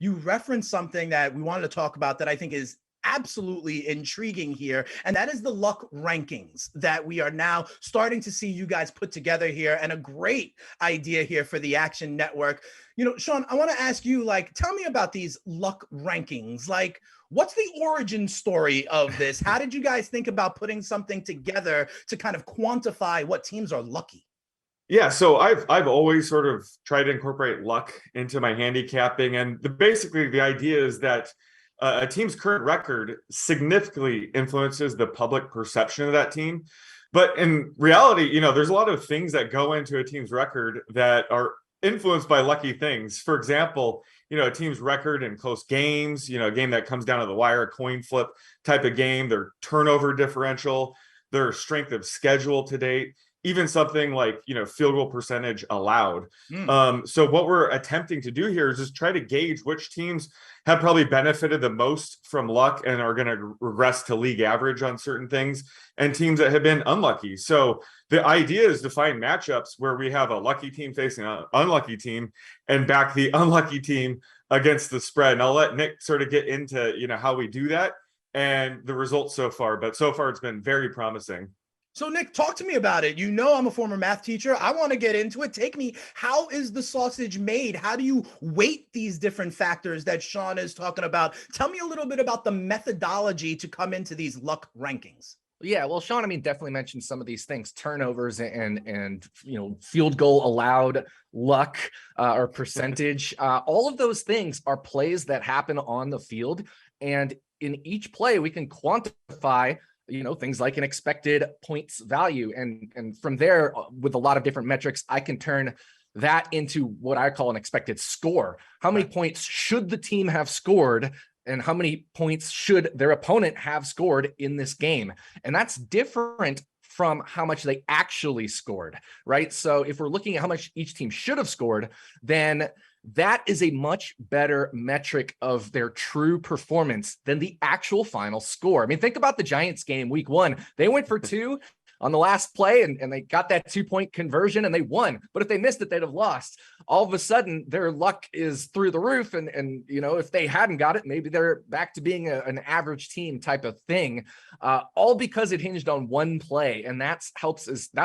you referenced something that we wanted to talk about that I think is absolutely intriguing here, and that is the luck rankings that we are now starting to see you guys put together here, and a great idea here for the Action Network. Sean, I want to ask you, tell me about these luck rankings. What's the origin story of this? How did you guys think about putting something together to kind of quantify what teams are lucky? Yeah, so I've always sort of tried to incorporate luck into my handicapping, and basically the idea is that a team's current record significantly influences the public perception of that team. But in reality, there's a lot of things that go into a team's record that are influenced by lucky things. For example, a team's record in close games, a game that comes down to the wire, a coin flip type of game, their turnover differential, their strength of schedule to date, even something like, field goal percentage allowed. So what we're attempting to do here is just try to gauge which teams have probably benefited the most from luck and are going to regress to league average on certain things, and teams that have been unlucky. So the idea is to find matchups where we have a lucky team facing an unlucky team and back the unlucky team against the spread. And I'll let Nick sort of get into, how we do that and the results so far. But so far, it's been very promising. So Nick, talk to me about it. I'm a former math teacher. I want to get into it. How is the sausage made? How do you weight these different factors that Sean is talking about? Tell me a little bit about the methodology to come into these luck rankings. Yeah, well, Sean, definitely mentioned some of these things: turnovers and field goal allowed, luck or percentage. All of those things are plays that happen on the field, and in each play we can quantify things like an expected points value. And from there, with a lot of different metrics, I can turn that into what I call an expected score. How many points should the team have scored, and how many points should their opponent have scored in this game? And that's different from how much they actually scored, right? So if we're looking at how much each team should have scored, then that is a much better metric of their true performance than the actual final score. Think about the Giants game week 1. They went for 2 on the last play and they got that 2-point conversion and they won. But if they missed it, they'd have lost. All of a sudden, their luck is through the roof. And if they hadn't got it, maybe they're back to being an average team type of thing, all because it hinged on one play. And that's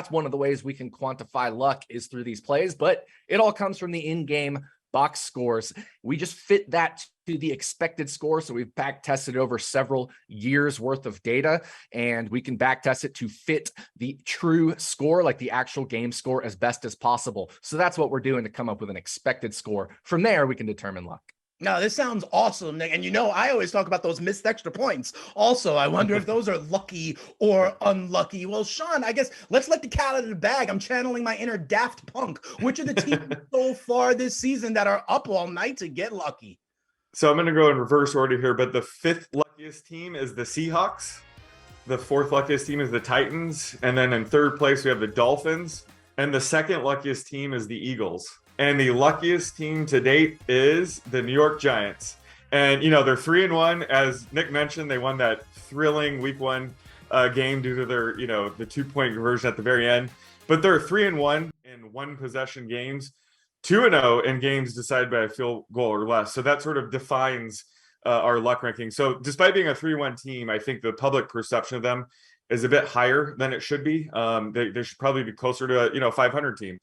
one of the ways we can quantify luck is through these plays. But it all comes from the in-game box scores. We just fit that to the expected score. So we've back tested over several years worth of data, and we can back test it to fit the true score, like the actual game score, as best as possible. So that's what we're doing to come up with an expected score. From there, we can determine luck. No, this sounds awesome, Nick. And I always talk about those missed extra points. Also, I wonder if those are lucky or unlucky. Well, Sean, I guess let's let the cat out of the bag. I'm channeling my inner Daft Punk. Which are the teams so far this season that are up all night to get lucky? So I'm going to go in reverse order here, but the 5th luckiest team is the Seahawks. The 4th luckiest team is the Titans. And then in 3rd place, we have the Dolphins. And the 2nd luckiest team is the Eagles. And the luckiest team to date is the New York Giants. And, they're 3-1. As Nick mentioned, they won that thrilling week 1 game due to their, the 2-point conversion at the very end. But they're 3-1 in one possession games, 2-0 in games decided by a field goal or less. So that sort of defines our luck ranking. So despite being a 3-1 team, I think the public perception of them is a bit higher than it should be. They should probably be closer to a 500 team.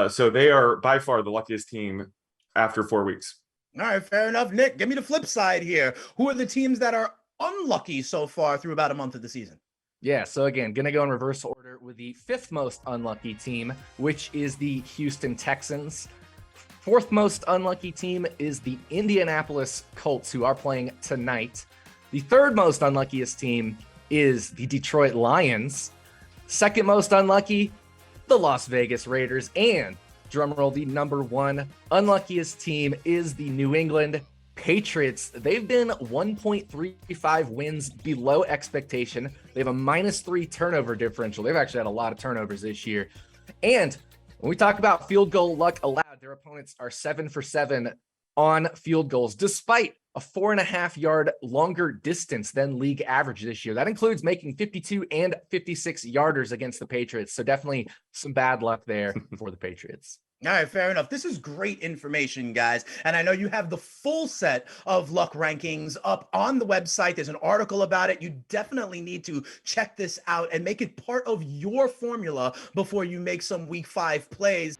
So they are by far the luckiest team after 4 weeks. All right, fair enough. Nick, give me the flip side here. Who are the teams that are unlucky so far through about a month of the season? Yeah, so again, going to go in reverse order with the 5th most unlucky team, which is the Houston Texans. 4th most unlucky team is the Indianapolis Colts, who are playing tonight. The 3rd most unluckiest team is the Detroit Lions. 2nd most unlucky, the Las Vegas Raiders. And drumroll, the number 1 unluckiest team is the New England Patriots. They've been 1.35 wins below expectation. They have a -3 turnover differential. They've actually had a lot of turnovers this year. And when we talk about field goal luck allowed, their opponents are 7 for 7 on field goals, despite a 4.5 yard longer distance than league average this year. That includes making 52 and 56 yarders against the Patriots. So definitely some bad luck there for the Patriots. All right, fair enough. This is great information, guys. And I know you have the full set of luck rankings up on the website. There's an article about it. You definitely need to check this out and make it part of your formula before you make some week 5 plays.